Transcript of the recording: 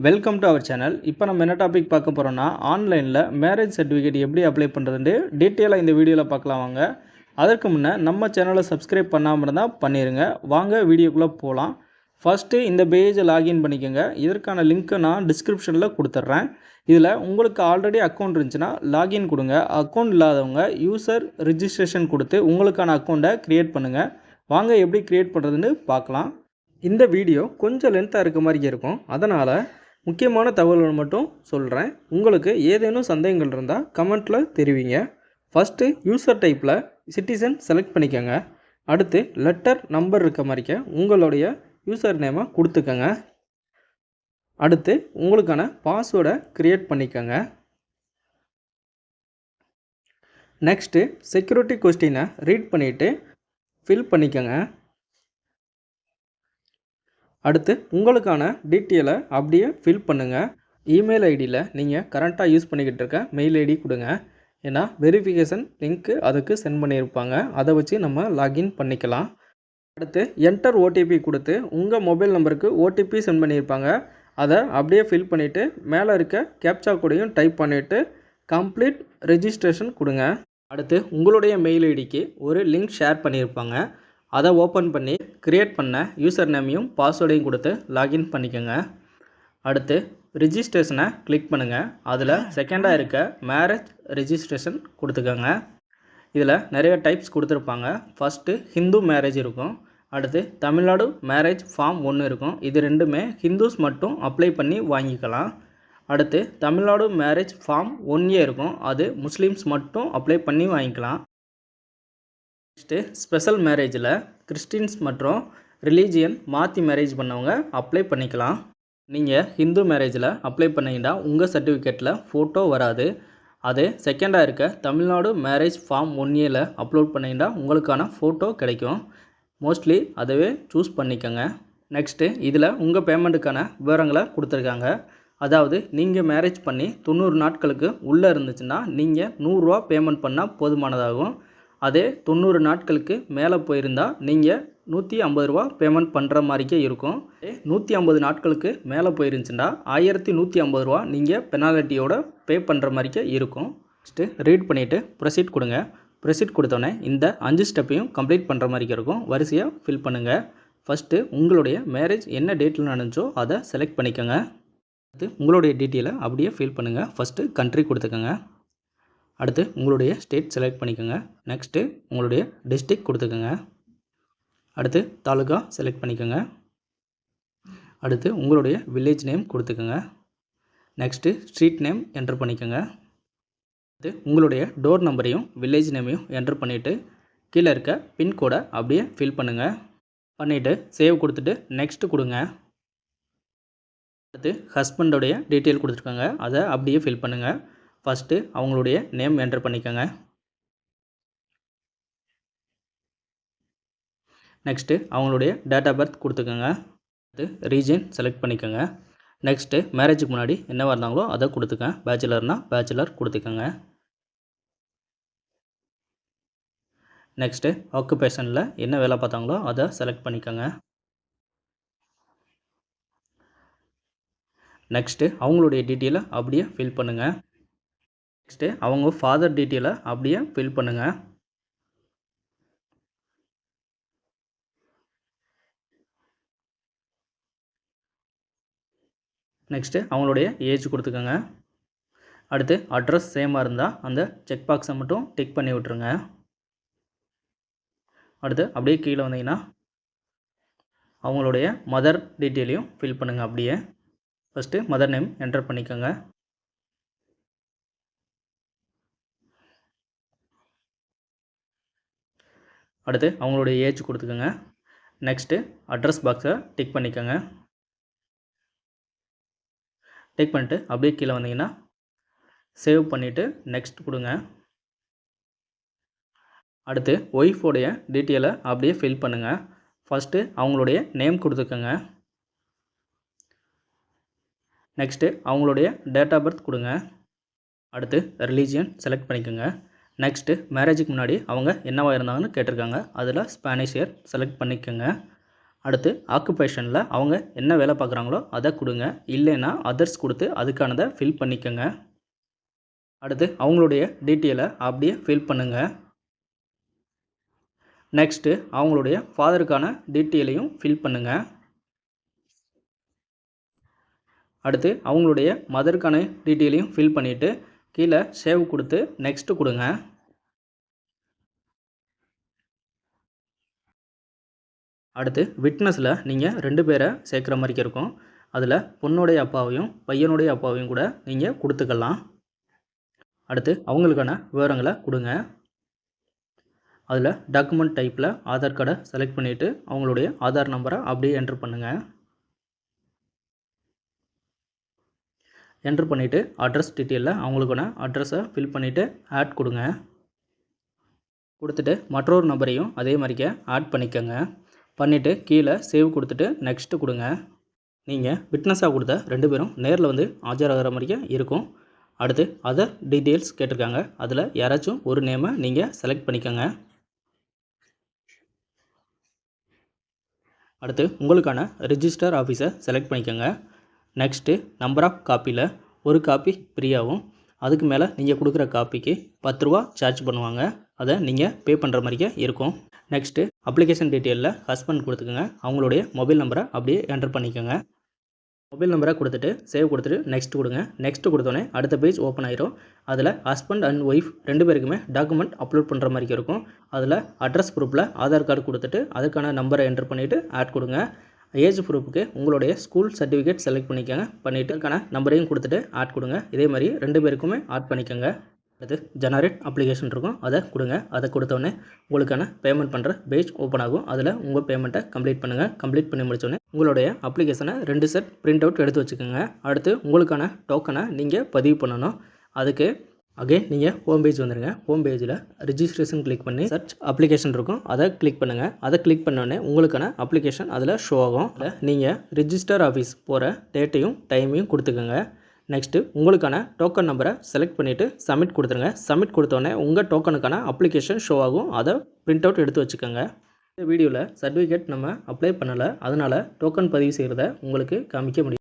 Welcome to our channel. இப்போ நம்ம என்ன டாபிக் பார்க்க போகிறோம்னா, ஆன்லைனில் மேரேஜ் சர்டிஃபிகேட் எப்படி அப்ளை பண்ணுறதுன்னு டீட்டெயிலாக இந்த வீடியோவில் பார்க்கலாம் வாங்க. அதற்கு முன்னே நம்ம சேனலை சப்ஸ்கிரைப் பண்ணாமல் இருந்தால் பண்ணிடுங்க. வாங்க வீடியோக்குள்ளே போகலாம். ஃபஸ்ட்டு இந்த பேஜை லாகின் பண்ணிக்கோங்க. இதற்கான லிங்க்கை நான் டிஸ்கிரிப்ஷனில் கொடுத்துட்றேன். இதில் உங்களுக்கு ஆல்ரெடி அக்கௌண்ட் இருந்துச்சுன்னா லாகின் கொடுங்க. அக்கௌண்ட் இல்லாதவங்க யூசர் ரிஜிஸ்ட்ரேஷன் கொடுத்து உங்களுக்கான அக்கௌண்ட்டை க்ரியேட் பண்ணுங்கள். வாங்க எப்படி க்ரியேட் பண்ணுறதுன்னு பார்க்கலாம். இந்த வீடியோ கொஞ்சம் லென்த்தாக இருக்க மாதிரி இருக்கும், அதனால் முக்கியமான தகவல்கள் மட்டும் சொல்கிறேன். உங்களுக்கு ஏதேனும் சந்தேகங்கள் இருந்தால் கமெண்ட்டில் தெரிவிங்க. ஃபஸ்ட்டு யூசர் டைப்பில் சிட்டிசன் செலக்ட் பண்ணிக்கோங்க. அடுத்து லெட்டர் நம்பர் இருக்க மாதிரிக்க உங்களுடைய யூசர் நேமை கொடுத்துக்கோங்க. அடுத்து உங்களுக்கான பாஸ்வேர்டை க்ரியேட் பண்ணிக்கோங்க. நெக்ஸ்ட்டு செக்யூரிட்டி கொஸ்டினை ரீட் பண்ணிவிட்டு ஃபில் பண்ணிக்கோங்க. அடுத்து உங்களுக்கான டீட்டெயிலை அப்படியே ஃபில் பண்ணுங்கள். இமெயில் ஐடியில் நீங்கள் கரண்ட்டாக யூஸ் பண்ணிக்கிட்டு இருக்க மெயில் ஐடி கொடுங்க. ஏன்னா வெரிஃபிகேஷன் லிங்க்கு அதுக்கு சென்ட் பண்ணியிருப்பாங்க, அதை வச்சு நம்ம லாகின் பண்ணிக்கலாம். அடுத்து என்டர் ஓடிபி கொடுத்து உங்கள் மொபைல் நம்பருக்கு ஓடிபி சென்ட் பண்ணியிருப்பாங்க, அதை அப்படியே ஃபில் பண்ணிவிட்டு மேலே இருக்க கேப்சா கோடையும் டைப் பண்ணிவிட்டு கம்ப்ளீட் ரெஜிஸ்ட்ரேஷன் கொடுங்க. அடுத்து உங்களுடைய மெயில் ஐடிக்கு ஒரு லிங்க் ஷேர் பண்ணியிருப்பாங்க, அதை ஓப்பன் பண்ணி க்ரியேட் பண்ண யூசர் நேமையும் பாஸ்வேர்டையும் கொடுத்து லாகின் பண்ணிக்கோங்க. அடுத்து ரிஜிஸ்ட்ரேஷனை கிளிக் பண்ணுங்கள். அதில் செகண்டாக இருக்க மேரேஜ் ரெஜிஸ்ட்ரேஷன் கொடுத்துக்கோங்க. இதில் நிறைய டைப்ஸ் கொடுத்துருப்பாங்க. ஃபஸ்ட்டு ஹிந்து மேரேஜ் இருக்கும், அடுத்து தமிழ்நாடு மேரேஜ் ஃபார்ம் 1 இருக்கும். இது ரெண்டுமே ஹிந்துஸ் மட்டும் அப்ளை பண்ணி வாங்கிக்கலாம். அடுத்து தமிழ்நாடு மேரேஜ் ஃபார்ம் 1A இருக்கும், அது முஸ்லீம்ஸ் மட்டும் அப்ளை பண்ணி வாங்கிக்கலாம். நெக்ஸ்ட்டு ஸ்பெஷல் மேரேஜில் கிறிஸ்டின்ஸ் மற்றும் ரிலீஜியன் மாற்றி மேரேஜ் பண்ணவங்க அப்ளை பண்ணிக்கலாம். நீங்கள் ஹிந்து மேரேஜில் அப்ளை பண்ணிங்கன்னா உங்கள் சர்டிஃபிகேட்டில் ஃபோட்டோ வராது. அதே செகண்டாக இருக்க தமிழ்நாடு மேரேஜ் ஃபார்ம் 1Aல அப்லோட் பண்ணிங்கன்னா உங்களுக்கான ஃபோட்டோ கிடைக்கும். மோஸ்ட்லி அதுவே சூஸ் பண்ணிக்கோங்க. நெக்ஸ்ட்டு இதில் உங்கள் பேமெண்ட்டுக்கான விவரங்களை கொடுத்துருக்காங்க. அதாவது நீங்கள் மேரேஜ் பண்ணி 90 நாட்களுக்கு உள்ளே இருந்துச்சுன்னா நீங்கள் 100 ரூபா பேமெண்ட் பண்ணால் போதுமானதாகும். அதே 90 நாட்களுக்கு மேலே போயிருந்தால் நீங்கள் 150 ரூபா பேமெண்ட் பண்ணுற மாதிரிக்கே இருக்கும். 150 நாட்களுக்கு மேலே போயிருந்துச்சுன்னா 1150 ரூபா நீங்கள் பெனால்ட்டியோட பே பண்ணுற மாதிரிக்கே இருக்கும். நெக்ஸ்ட்டு ரீட் பண்ணிவிட்டு ப்ரொசீட் கொடுங்க. ப்ரொசீட் கொடுத்தோன்னே இந்த 5 ஸ்டெப்பையும் கம்ப்ளீட் பண்ணுற மாதிரி இருக்கும். வரிசையாக ஃபில் பண்ணுங்கள். ஃபஸ்ட்டு உங்களுடைய மேரேஜ் என்ன டேட்டில் நடந்துச்சோ அதை செலக்ட் பண்ணிக்கோங்க. அடுத்து உங்களுடைய டீட்டெயிலை அப்படியே ஃபில் பண்ணுங்கள். ஃபஸ்ட்டு கண்ட்ரி கொடுத்துக்கோங்க. அடுத்து உங்களுடைய ஸ்டேட் செலக்ட் பண்ணிக்கோங்க. நெக்ஸ்ட்டு உங்களுடைய டிஸ்ட்ரிக்ட் கொடுத்துக்கோங்க. அடுத்து தாலுகா செலக்ட் பண்ணிக்கோங்க. அடுத்து உங்களுடைய வில்லேஜ் நேம் கொடுத்துக்கோங்க. நெக்ஸ்ட்டு ஸ்ட்ரீட் நேம் என்டர் பண்ணிக்கோங்க. அடுத்து உங்களுடைய டோர் நம்பரையும் வில்லேஜ் நேமையும் என்டர் பண்ணிவிட்டு கீழே இருக்க பின்கோடை அப்படியே ஃபில் பண்ணுங்கள். பண்ணிவிட்டு சேவ் கொடுத்துட்டு நெக்ஸ்ட்டு கொடுங்க. அடுத்து ஹஸ்பண்டோடைய டீட்டெயில் கொடுத்துருக்காங்க, அதை அப்படியே ஃபில் பண்ணுங்கள். ஃபஸ்ட்டு அவங்களுடைய நேம் என்டர் பண்ணிக்கோங்க. நெக்ஸ்ட்டு அவங்களுடைய டேட் ஆஃப் பர்த் கொடுத்துக்கோங்க. அடுத்து ரீஜன் செலக்ட் பண்ணிக்கோங்க. நெக்ஸ்ட்டு மேரேஜுக்கு முன்னாடி என்னவாக இருந்தாங்களோ அதை கொடுத்துக்கங்க. பேச்சுலர்னால் பேச்சுலர் கொடுத்துக்கோங்க. நெக்ஸ்ட்டு ஆக்குபேஷனில் என்ன வேலை பார்த்தாங்களோ அதை செலக்ட் பண்ணிக்கோங்க. நெக்ஸ்ட்டு அவங்களுடைய டீட்டெயிலை அப்படியே ஃபில் பண்ணுங்கள். நெக்ஸ்ட்டு அவங்க ஃபாதர் டீட்டெயிலை அப்படியே ஃபில் பண்ணுங்கள். நெக்ஸ்ட்டு அவங்களுடைய ஏஜ் கொடுத்துக்கோங்க. அடுத்து அட்ரஸ் சேமாக இருந்தால் அந்த செக் பாக்ஸை மட்டும் டிக் பண்ணி விட்ருங்க. அடுத்து அப்படியே கீழே வந்தீங்கன்னா அவங்களுடைய மதர் டீட்டெயிலையும் ஃபில் பண்ணுங்கள். அப்படியே ஃபஸ்ட்டு மதர் நேம் என்டர் பண்ணிக்கோங்க. அடுத்து அவங்களுடைய ஏஜ் கொடுத்துக்கோங்க. நெக்ஸ்ட்டு அட்ரஸ் பாக்ஸை டிக் பண்ணிக்கோங்க. டிக் பண்ணிட்டு அப்படியே கீழே வந்தீங்கன்னா சேவ் பண்ணிவிட்டு நெக்ஸ்ட் கொடுங்க. அடுத்து ஒய்ஃபோடைய டீட்டெயிலை அப்படியே ஃபில் பண்ணுங்கள். ஃபஸ்ட்டு அவங்களுடைய நேம் கொடுத்துக்கோங்க. நெக்ஸ்ட்டு அவங்களுடைய டேட் ஆஃப் பர்த் கொடுங்க. அடுத்து ரிலீஜியன் செலக்ட் பண்ணிக்கோங்க. நெக்ஸ்ட்டு மேரேஜுக்கு முன்னாடி அவங்க என்னவாக இருந்தாங்கன்னு கேட்டிருக்காங்க, அதில் ஸ்பானிஷ் இயர் செலக்ட் பண்ணிக்கோங்க. அடுத்து ஆக்குபேஷனில் அவங்க என்ன வேலை பார்க்குறாங்களோ அதை கொடுங்க. இல்லைன்னா அதர்ஸ் கொடுத்து அதுக்கானதை ஃபில் பண்ணிக்கோங்க. அடுத்து அவங்களுடைய டீட்டெயிலை அப்படியே ஃபில் பண்ணுங்கள். நெக்ஸ்ட்டு அவங்களுடைய ஃபாதருக்கான டீட்டெயிலையும் ஃபில் பண்ணுங்கள். அடுத்து அவங்களுடைய மதருக்கான டீட்டெயிலையும் ஃபில் பண்ணிவிட்டு கீழே சேவ் கொடுத்து நெக்ஸ்ட்டு கொடுங்க. அடுத்து விட்னஸில் நீங்கள் 2 பேரை சேர்க்குற மாதிரி இருக்கும். அதில் பொண்ணுடைய அப்பாவையும் பையனுடைய அப்பாவையும் கூட நீங்கள் கொடுத்துக்கலாம். அடுத்து அவங்களுக்கான விவரங்களை கொடுங்க. அதில் டாக்குமெண்ட் டைப்பில் ஆதார் கார்டை செலக்ட் பண்ணிவிட்டு அவங்களுடைய ஆதார் நம்பரை அப்படியே என்ட்ரு பண்ணுங்கள். என்ட்ரு பண்ணிவிட்டு அட்ரஸ் டீட்டெயிலில் அவங்களுக்கான அட்ரஸை ஃபில் பண்ணிவிட்டு ஆட் கொடுங்க. கொடுத்துட்டு மற்றொரு நம்பரையும் அதே மாதிரிக்க ஆட் பண்ணிக்கோங்க. பண்ணிவிட்டு கீழே சேவ் கொடுத்துட்டு நெக்ஸ்ட்டு கொடுங்க. நீங்கள் விட்னஸாக கொடுத்த 2 பேரும் நேரில் வந்து ஆஜராகிற மாதிரிக்க இருக்கும். அடுத்து அதர் டீட்டெயில்ஸ் கேட்டிருக்காங்க. அதில் யாராச்சும் ஒரு நேமை நீங்கள் செலக்ட் பண்ணிக்கோங்க. அடுத்து உங்களுக்கான ரிஜிஸ்டர் ஆஃபீஸை செலக்ட் பண்ணிக்கோங்க. நெக்ஸ்ட்டு நம்பர் ஆஃப் காப்பியில் ஒரு காப்பி ஃப்ரீயாகவும் அதுக்கு மேலே நீங்கள் கொடுக்குற காப்பிக்கு 10 ரூபா சார்ஜ் பண்ணுவாங்க. அதை நீங்கள் பே பண்ணுற மாதிரிக்க இருக்கும். நெக்ஸ்ட்டு அப்ளிகேஷன் டீட்டெயிலில் ஹஸ்பண்ட் கொடுத்துக்கோங்க. அவங்களுடைய மொபைல் நம்பரை அப்படியே என்டர் பண்ணிக்கோங்க. மொபைல் நம்பரை கொடுத்துட்டு சேவ் கொடுத்துட்டு நெக்ஸ்ட் கொடுங்க. நெக்ஸ்ட் கொடுத்தோன்னே அடுத்த பேஜ் ஓப்பன் ஆயிரும். அதில் ஹஸ்பண்ட் அண்ட் ஒய்ஃப் 2 பேருக்குமே டாக்குமெண்ட் அப்லோட் பண்ணுற மாதிரி இருக்கும். அதில் அட்ரஸ் ப்ரூஃபில் ஆதார் கார்டு கொடுத்துட்டு அதுக்கான நம்பரை என்டர் பண்ணிவிட்டு ஆட் கொடுங்க. ஏஜ் ப்ரூஃபுக்கு உங்களுடைய ஸ்கூல் சர்டிஃபிகேட் செலக்ட் பண்ணிக்கோங்க. பண்ணிவிட்டு அதுக்கான நம்பரையும் கொடுத்துட்டு ஆட் கொடுங்க. இதே மாதிரி 2 பேருக்குமே ஆட் பண்ணிக்கோங்க. அடுத்து ஜெனரேட் அப்ளிகேஷன் இருக்கும், அதை கொடுங்க. அதை கொடுத்தோடனே உங்களுக்கான பேமெண்ட் பண்ணுற பேஜ் ஓப்பன் ஆகும். அதில் உங்கள் பேமெண்ட்டை கம்ப்ளீட் பண்ணுங்கள். கம்ப்ளீட் பண்ணி முடித்தோடனே உங்களுடைய அப்ளிகேஷனை 2 செட் பிரிண்ட் அவுட் எடுத்து வச்சுக்கோங்க. அடுத்து உங்களுக்கான டோக்கனை நீங்கள் பதிவு பண்ணணும். அதுக்கு அகைன் நீங்கள் ஹோம் பேஜ் வந்துடுங்க. ஹோம் பேஜில் ரிஜிஸ்ட்ரேஷன் கிளிக் பண்ணி சர்ச் அப்ளிகேஷன் இருக்கும், அதை கிளிக் பண்ணுங்கள். அதை கிளிக் பண்ணோடனே உங்களுக்கான அப்ளிகேஷன் அதில் ஷோ ஆகும். அதில் நீங்கள் ரிஜிஸ்டர் ஆஃபீஸ் போகிற டேட்டையும் டைமையும் கொடுத்துக்கோங்க. நெக்ஸ்ட்டு உங்களுக்கான டோக்கன் நம்பரை செலக்ட் பண்ணிவிட்டு சப்மிட் கொடுத்துருங்க. சப்மிட் கொடுத்தோடனே உங்கள் டோக்கனுக்கான அப்ளிகேஷன் ஷோ ஆகும். அதை பிரிண்ட் அவுட் எடுத்து வச்சுக்கோங்க. இந்த வீடியோவில் சர்டிஃபிகேட் நம்ம அப்ளை பண்ணலை, அதனால் டோக்கன் பதிவு செய்கிறத உங்களுக்கு காமிக்க முடியும்.